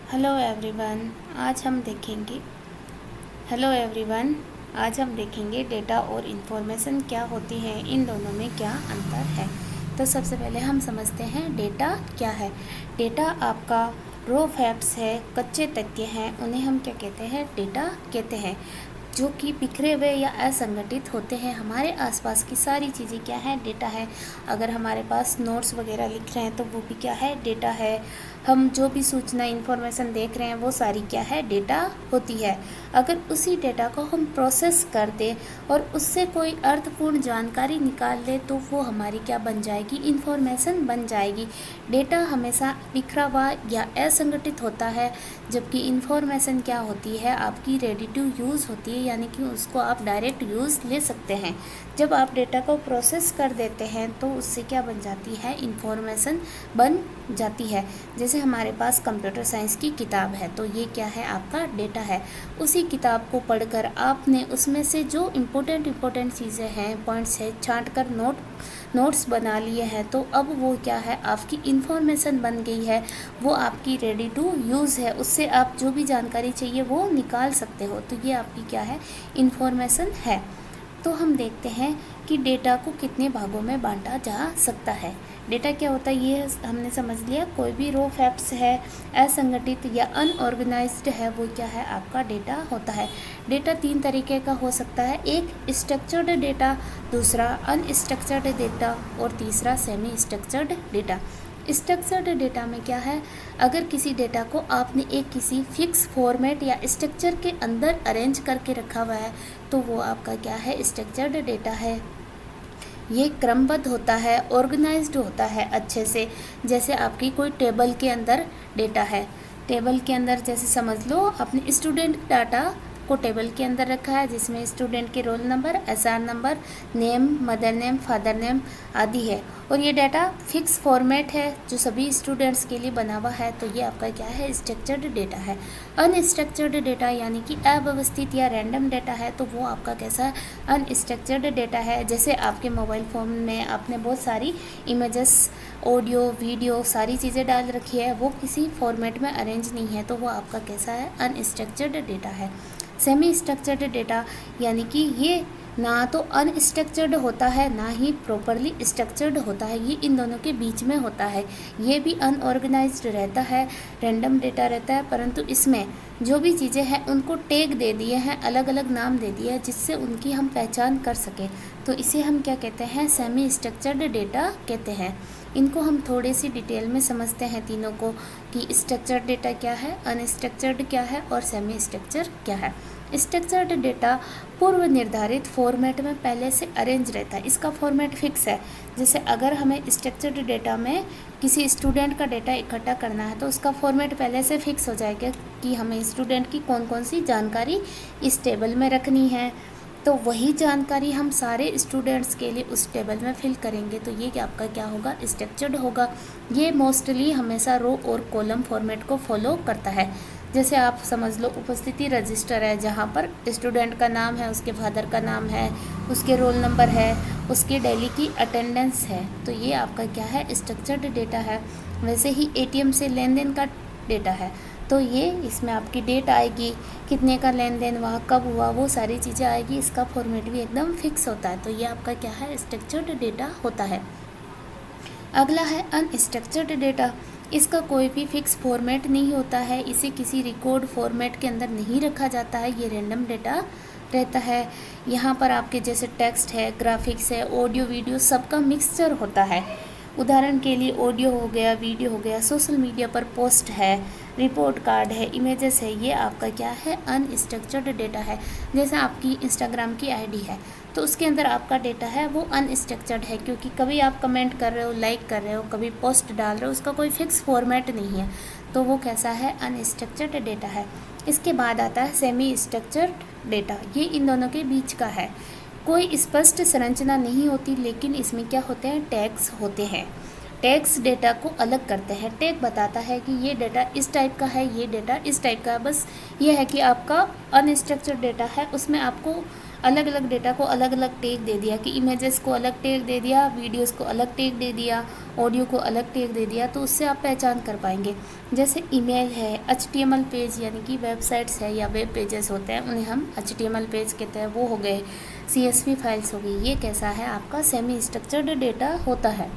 Hello everyone आज हम देखेंगे हेलो एवरीवन आज हम देखेंगे डेटा और इन्फॉर्मेशन क्या होती है, इन दोनों में क्या अंतर है। तो सबसे पहले हम समझते हैं डेटा क्या है। डेटा आपका रॉ फैक्ट्स है, कच्चे तथ्य हैं, उन्हें हम क्या कहते हैं, डेटा कहते हैं, जो कि बिखरे हुए या असंगठित होते हैं। हमारे आसपास की सारी चीज़ें क्या है, डेटा है। अगर हमारे पास नोट्स वगैरह लिख रहे हैं तो वो भी क्या है, डेटा है। हम जो भी सूचना इन्फॉर्मेशन देख रहे हैं वो सारी क्या है, डेटा होती है। अगर उसी डेटा को हम प्रोसेस कर दें और उससे कोई अर्थपूर्ण जानकारी निकाल ले तो वो हमारी क्या बन जाएगी, इन्फॉर्मेशन बन जाएगी। डेटा हमेशा बिखरा हुआ या असंगठित होता है, जबकि इन्फॉर्मेशन क्या होती है, आपकी रेडी टू यूज़ होती है, यानी कि उसको आप डायरेक्ट यूज़ ले सकते हैं। जब आप डेटा को प्रोसेस कर देते हैं तो उससे क्या बन जाती है, इन्फॉर्मेशन बन जाती है। जैसे हमारे पास कंप्यूटर साइंस की किताब है तो ये क्या है, आपका डेटा है। उसी किताब को पढ़कर आपने उसमें से जो इम्पोर्टेंट चीज़ें हैं, पॉइंट्स है, छांट कर नोट्स बना लिए हैं, तो अब वो क्या है, आपकी इन्फॉर्मेशन बन गई है। वो आपकी रेडी टू यूज़ है, उससे आप जो भी जानकारी चाहिए वो निकाल सकते हो। तो ये आपकी क्या है, इन्फॉर्मेशन है। तो हम देखते हैं कि डेटा को कितने भागों में बांटा जा सकता है। डेटा क्या होता है ये हमने समझ लिया। कोई भी रॉ फैक्ट्स है, असंगठित या अनऑर्गेनाइज्ड है, वो क्या है, आपका डेटा होता है। डेटा तीन तरीके का हो सकता है, एक स्ट्रक्चर्ड डेटा, दूसरा अनस्ट्रक्चर्ड डेटा और तीसरा semi structured data. Structured data में क्या है, अगर किसी डेटा को आपने एक किसी फिक्स फॉर्मेट या स्ट्रक्चर के अंदर अरेंज करके रखा हुआ है तो वो आपका क्या है, स्ट्रक्चर्ड डेटा है। ये क्रमबद्ध होता है, ऑर्गेनाइज्ड होता है अच्छे से। जैसे आपकी कोई टेबल के अंदर डेटा है, टेबल के अंदर जैसे समझ लो अपने स्टूडेंट डाटा को टेबल के अंदर रखा है, जिसमें स्टूडेंट के roll number, SR number, name, mother name, father name आदि है। और ये डाटा फिक्स फॉर्मेट है जो सभी स्टूडेंट्स के लिए बना हुआ है, तो ये आपका क्या है, स्ट्रक्चर्ड डेटा है। अनस्ट्रक्चर्ड डेटा यानी कि अव्यवस्थित या रैंडम डेटा है, तो वो आपका कैसा है, अनस्ट्रक्चर्ड डेटा है। जैसे आपके मोबाइल फ़ोन में आपने बहुत सारी इमेजेस, ऑडियो, वीडियो सारी चीज़ें डाल रखी है, वो किसी फॉर्मेट में अरेंज नहीं है, तो वो आपका कैसा है, अनस्ट्रक्चर्ड डेटा है। सेमी स्ट्रक्चर्ड डेटा यानी कि ये ना तो अनस्ट्रक्चर्ड होता है ना ही प्रॉपरली स्ट्रक्चर्ड होता है, ये इन दोनों के बीच में होता है। ये भी अनऑर्गेनाइज्ड रहता है, रैंडम डेटा रहता है, परंतु इसमें जो भी चीज़ें हैं उनको टैग दे दिए हैं, अलग अलग नाम दे दिए हैं, जिससे उनकी हम पहचान कर सकें। तो इसे हम क्या कहते हैं, सेमी स्ट्रक्चर्ड डेटा कहते हैं। इनको हम थोड़ी सी डिटेल में समझते हैं तीनों को, कि स्ट्रक्चर्ड डेटा क्या है, अनस्ट्रक्चर्ड क्या है और सेमी स्ट्रक्चर क्या है। स्ट्रक्चर्ड डेटा पूर्व निर्धारित फॉर्मेट में पहले से अरेंज रहता है, इसका फॉर्मेट फिक्स है। जैसे अगर हमें स्ट्रक्चर्ड डेटा में किसी स्टूडेंट का डेटा इकट्ठा करना है तो उसका फॉर्मेट पहले से फिक्स हो जाएगा कि हमें स्टूडेंट की कौन कौन सी जानकारी इस टेबल में रखनी है, तो वही जानकारी हम सारे स्टूडेंट्स के लिए उस टेबल में फिल करेंगे, तो ये आपका क्या होगा, स्ट्रक्चर्ड होगा। ये मोस्टली हमेशा रो और कॉलम फॉर्मेट को फॉलो करता है। जैसे आप समझ लो उपस्थिति रजिस्टर है, जहाँ पर स्टूडेंट का नाम है, उसके फादर का नाम है, उसके रोल नंबर है, उसकी डेली की अटेंडेंस है, तो ये आपका क्या है, स्ट्रक्चर्ड डेटा है। वैसे ही एटीएम से लेन देन का डेटा है, तो ये इसमें आपकी डेट आएगी, कितने का लेन देन वहाँ कब हुआ, वो सारी चीज़ें आएगी, इसका फॉर्मेट भी एकदम फिक्स होता है। तो ये आपका क्या है, स्ट्रक्चर्ड डेटा होता है। अगला है अनस्ट्रक्चर्ड डेटा। इसका कोई भी फिक्स फॉर्मेट नहीं होता है, इसे किसी रिकॉर्ड फॉर्मेट के अंदर नहीं रखा जाता है, ये रैंडम डेटा रहता है। यहाँ पर आपके जैसे टेक्स्ट है, ग्राफिक्स है, ऑडियो, वीडियो सबका मिक्सचर होता है। उदाहरण के लिए ऑडियो हो गया, वीडियो हो गया, सोशल मीडिया पर पोस्ट है, रिपोर्ट कार्ड है, इमेजेस है, ये आपका क्या है, अनस्ट्रक्चर्ड डेटा है। जैसे आपकी इंस्टाग्राम की आईडी है तो उसके अंदर आपका डेटा है वो अनस्ट्रक्चर्ड है, क्योंकि कभी आप कमेंट कर रहे हो, लाइक कर रहे हो, कभी पोस्ट डाल रहे हो, उसका कोई फिक्स फॉर्मेट नहीं है, तो वो कैसा है, अनस्ट्रक्चर्ड डेटा है। इसके बाद आता है सेमी स्ट्रक्चर्ड डेटा, ये इन दोनों के बीच का है। कोई स्पष्ट संरचना नहीं होती, लेकिन इसमें क्या होते हैं, टैग्स होते हैं। टैग्स डेटा को अलग करते हैं। टैग बताता है कि ये डेटा इस टाइप का है, ये डेटा इस टाइप का है। बस ये है कि आपका अनस्ट्रक्चर्ड डेटा है, उसमें आपको अलग अलग डेटा को अलग अलग टैग दे दिया कि इमेजेस को अलग टैग दे दिया, वीडियोस को अलग टैग दे दिया, ऑडियो को अलग टैग दे दिया, तो उससे आप पहचान कर पाएंगे। जैसे ईमेल है, HTML पेज यानी कि वेबसाइट्स है या वेब पेजेस होते हैं, उन्हें हम HTML पेज कहते हैं, वो हो गए। CSV फाइल्स हो गई, ये कैसा है आपका सेमी स्ट्रक्चर्ड डेटा होता है।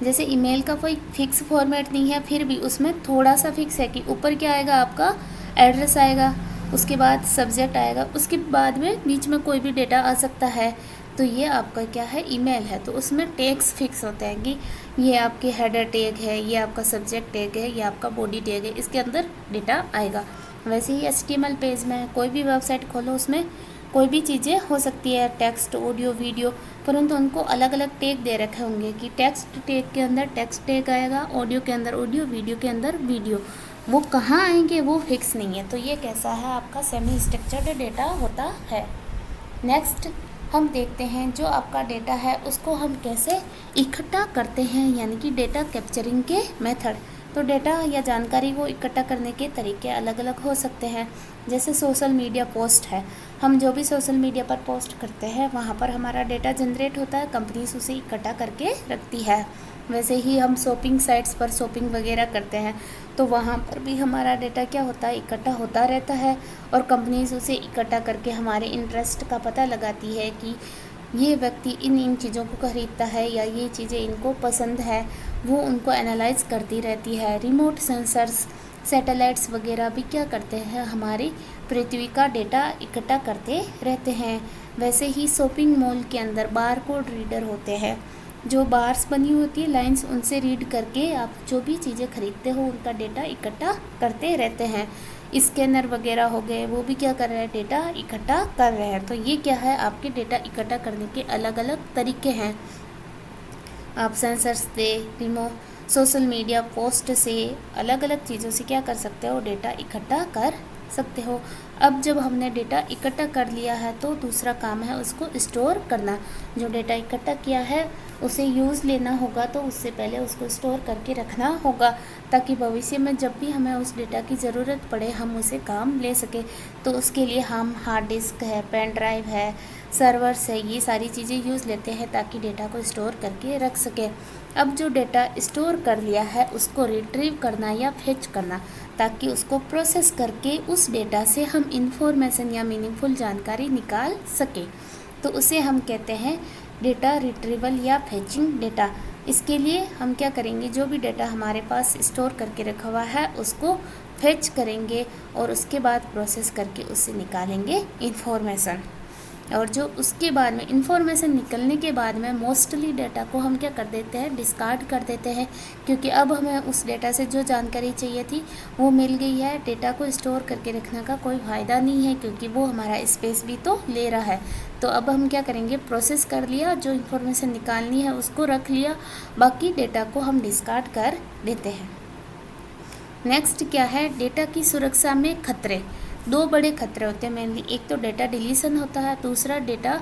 जैसे ईमेल का कोई फिक्स फॉर्मेट नहीं है, फिर भी उसमें थोड़ा सा फिक्स है कि ऊपर क्या आएगा, आपका एड्रेस आएगा, उसके बाद सब्जेक्ट आएगा, उसके बाद में बीच में कोई भी डेटा आ सकता है। तो ये आपका क्या है, ईमेल है। तो उसमें टैग्स फिक्स होते हैं कि ये आपके हेडर टैग है, ये आपका सब्जेक्ट टैग है, ये आपका बॉडी टैग है, इसके अंदर डेटा आएगा। वैसे ही HTML पेज में कोई भी वेबसाइट खोलो, उसमें कोई भी चीज़ें हो सकती है, टेक्स्ट, ऑडियो, वीडियो, परंतु उनको अलग अलग टैग दे रखे होंगे कि टेक्स्ट टैग के अंदर टेक्स्ट टैग आएगा, ऑडियो के अंदर ऑडियो, वीडियो के अंदर वीडियो। वो कहाँ आएंगे वो फिक्स नहीं है। तो ये कैसा है, आपका सेमी स्ट्रक्चर्ड डेटा होता है। नेक्स्ट हम देखते हैं जो आपका डेटा है उसको हम कैसे इकट्ठा करते हैं, यानी कि डेटा कैप्चरिंग के मेथड। तो डेटा या जानकारी को इकट्ठा करने के तरीके अलग अलग हो सकते हैं। जैसे सोशल मीडिया पोस्ट है, हम जो भी सोशल मीडिया पर पोस्ट करते हैं वहाँ पर हमारा डेटा जनरेट होता है, कंपनीज उसे इकट्ठा करके रखती है। वैसे ही हम शॉपिंग साइट्स पर शॉपिंग वगैरह करते हैं तो वहाँ पर भी हमारा डेटा क्या होता है, इकट्ठा होता रहता है, और कंपनीज उसे इकट्ठा करके हमारे इंटरेस्ट का पता लगाती है कि ये व्यक्ति इन चीज़ों को खरीदता है या ये चीज़ें इनको पसंद है, वो उनको एनालाइज करती रहती है। रिमोट सेंसर्स, सैटेलाइट्स वगैरह भी क्या करते हैं, हमारी पृथ्वी का डेटा इकट्ठा करते रहते हैं। वैसे ही शॉपिंग मॉल के अंदर बारकोड रीडर होते हैं, जो बार्स बनी होती है लाइंस, उनसे रीड करके आप जो भी चीज़ें खरीदते हो उनका डेटा इकट्ठा करते रहते हैं। स्कैनर वगैरह हो गए, वो भी क्या कर रहे हैं, डेटा इकट्ठा कर रहे हैं। तो ये क्या है, आपके डेटा इकट्ठा करने के अलग अलग तरीके हैं। आप सेंसर्स से, सोशल मीडिया पोस्ट से, अलग अलग चीज़ों से क्या कर सकते हो, डेटा इकट्ठा कर सकते हो। अब जब हमने डेटा इकट्ठा कर लिया है तो दूसरा काम है उसको स्टोर करना। जो डेटा इकट्ठा किया है उसे यूज़ लेना होगा, तो उससे पहले उसको स्टोर करके रखना होगा ताकि भविष्य में जब भी हमें उस डेटा की ज़रूरत पड़े हम उसे काम ले सकें। तो उसके लिए हम हार्ड डिस्क है, पेन ड्राइव है, सर्वर्स है, ये सारी चीज़ें यूज़ लेते हैं ताकि डेटा को स्टोर करके रख सकें। अब जो डेटा स्टोर कर लिया है उसको रिट्रीव करना या फेच करना, ताकि उसको प्रोसेस करके उस डेटा से हम इंफॉर्मेशन या मीनिंगफुल जानकारी निकाल सकें। तो उसे हम कहते हैं डेटा रिट्रीवल या फेचिंग डेटा। इसके लिए हम क्या करेंगे, जो भी डेटा हमारे पास स्टोर करके रखा हुआ है उसको फेच करेंगे और उसके बाद प्रोसेस करके उससे निकालेंगे इंफॉर्मेशन। और जो उसके बाद में इंफॉर्मेशन निकलने के बाद में मोस्टली डेटा को हम क्या कर देते हैं, डिस्कार्ड कर देते हैं, क्योंकि अब हमें उस डेटा से जो जानकारी चाहिए थी वो मिल गई है। डेटा को स्टोर करके रखने का कोई फ़ायदा नहीं है क्योंकि वो हमारा स्पेस भी तो ले रहा है। तो अब हम क्या करेंगे, प्रोसेस कर लिया, जो इन्फॉर्मेशन निकालनी है उसको रख लिया, बाकी डेटा को हम डिस्कार्ड कर देते हैं। नेक्स्ट क्या है, डेटा की सुरक्षा में खतरे। दो बड़े खतरे होते हैं मेनली, एक तो डेटा डिलीशन होता है, दूसरा डेटा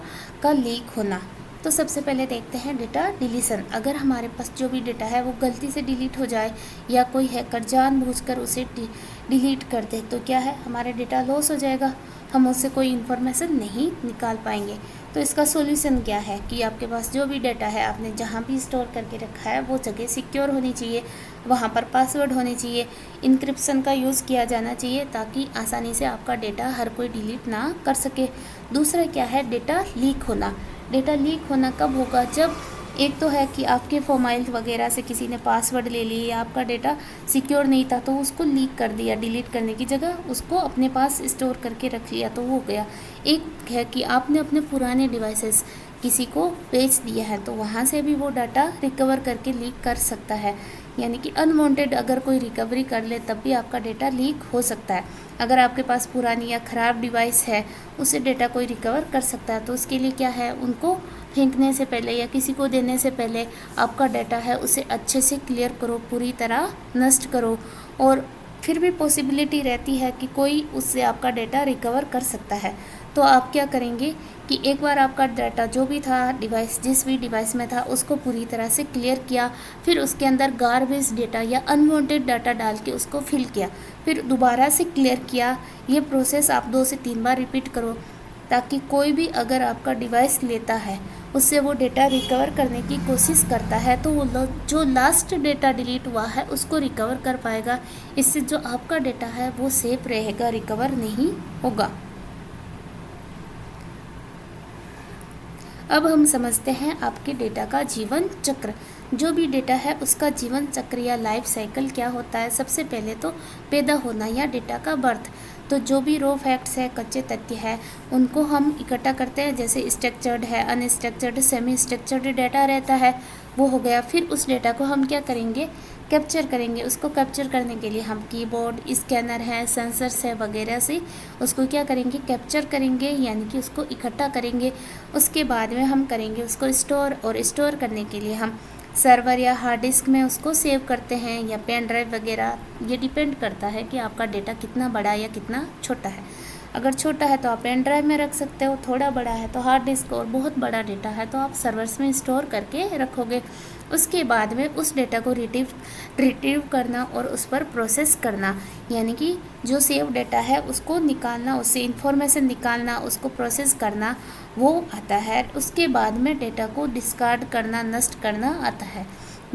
का लीक होना। तो सबसे पहले देखते हैं डेटा डिलीशन। अगर हमारे पास जो भी डेटा है वो गलती से डिलीट हो जाए या कोई हैकर जानबूझकर उसे डिलीट कर दे तो क्या है, हमारा डेटा लॉस हो जाएगा, हम उससे कोई इन्फॉर्मेशन नहीं निकाल पाएंगे। तो इसका सॉल्यूशन क्या है कि आपके पास जो भी डेटा है आपने जहाँ भी स्टोर करके रखा है वो जगह सिक्योर होनी चाहिए, वहाँ पर पासवर्ड होनी चाहिए, इंक्रिप्शन का यूज़ किया जाना चाहिए ताकि आसानी से आपका डेटा हर कोई डिलीट ना कर सके। दूसरा क्या है, डेटा लीक होना। डेटा लीक होना कब होगा, जब एक तो है कि आपके फॉर्माइल वगैरह से किसी ने पासवर्ड ले लिए या आपका डेटा सिक्योर नहीं था तो उसको लीक कर दिया, डिलीट करने की जगह उसको अपने पास स्टोर करके रख लिया तो वो हो गया। एक है कि आपने अपने पुराने डिवाइसेस किसी को बेच दिया है तो वहाँ से भी वो डाटा रिकवर करके लीक कर सकता है, यानी कि अनवांटेड अगर कोई रिकवरी कर ले तब भी आपका डेटा लीक हो सकता है। अगर आपके पास पुरानी या ख़राब डिवाइस है उससे डेटा कोई रिकवर कर सकता है, तो उसके लिए क्या है, उनको फेंकने से पहले या किसी को देने से पहले आपका डाटा है उसे अच्छे से क्लियर करो, पूरी तरह नष्ट करो। और फिर भी पॉसिबिलिटी रहती है कि कोई उससे आपका डेटा रिकवर कर सकता है, तो आप क्या करेंगे कि एक बार आपका डाटा जो भी था डिवाइस, जिस भी डिवाइस में था उसको पूरी तरह से क्लियर किया, फिर उसके अंदर गार्बेज डेटा या अनवांटेड डाटा डाल के उसको फिल किया, फिर दोबारा से क्लियर किया। ये प्रोसेस आप 2 से 3 बार रिपीट करो। ताकि कोई भी अगर आपका डिवाइस लेता है उससे वो डेटा रिकवर करने की कोशिश करता है तो वो जो लास्ट डेटा डिलीट हुआ है उसको रिकवर कर पाएगा। इससे जो आपका डेटा है वो सेफ रहेगा, रिकवर नहीं होगा। अब हम समझते हैं आपके डेटा का जीवन चक्र। जो भी डेटा है उसका जीवन चक्र या लाइफ साइकिल क्या होता है। सबसे पहले तो पैदा होना या डेटा का बर्थ। तो जो भी रॉ फैक्ट्स है, कच्चे तथ्य है, उनको हम इकट्ठा करते हैं। जैसे स्ट्रक्चर्ड है, अनस्ट्रक्चर्ड, सेमी स्ट्रक्चर्ड डेटा रहता है, वो हो गया। फिर उस डेटा को हम क्या करेंगे, कैप्चर करेंगे। उसको कैप्चर करने के लिए हम कीबोर्ड, स्कैनर है, सेंसर्स है वगैरह से उसको क्या करेंगे, कैप्चर करेंगे, यानी कि उसको इकट्ठा करेंगे। उसके बाद में हम करेंगे उसको स्टोर, और स्टोर करने के लिए हम सर्वर या हार्ड डिस्क में उसको सेव करते हैं या पेन ड्राइव वगैरह। ये डिपेंड करता है कि आपका डेटा कितना बड़ा या कितना छोटा है। अगर छोटा है तो आप पेन ड्राइव में रख सकते हो, थोड़ा बड़ा है तो हार्ड डिस्क, और बहुत बड़ा डेटा है तो आप सर्वर्स में स्टोर करके रखोगे। उसके बाद में उस डेटा को रिट्रीव करना और उस पर प्रोसेस करना, यानी कि जो सेव डेटा है उसको निकालना, उससे इंफॉर्मेशन निकालना, उसको प्रोसेस करना, वो आता है। उसके बाद में डेटा को डिस्कार्ड करना, नष्ट करना आता है।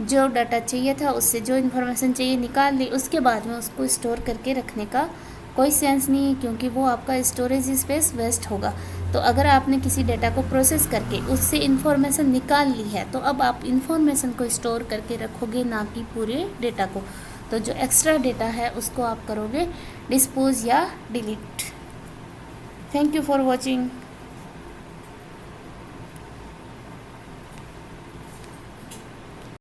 जो डाटा चाहिए था उससे जो इन्फॉर्मेशन चाहिए निकाल ली, उसके बाद में उसको स्टोर करके रखने का कोई सेंस नहीं है, क्योंकि वो आपका स्टोरेज स्पेस वेस्ट होगा। तो अगर आपने किसी डेटा को प्रोसेस करके उससे इन्फॉर्मेशन निकाल ली है तो अब आप इन्फॉर्मेशन को स्टोर करके रखोगे, ना कि पूरे डेटा को। तो जो एक्स्ट्रा डेटा है उसको आप करोगे डिस्पोज या delete. Thank you for watching.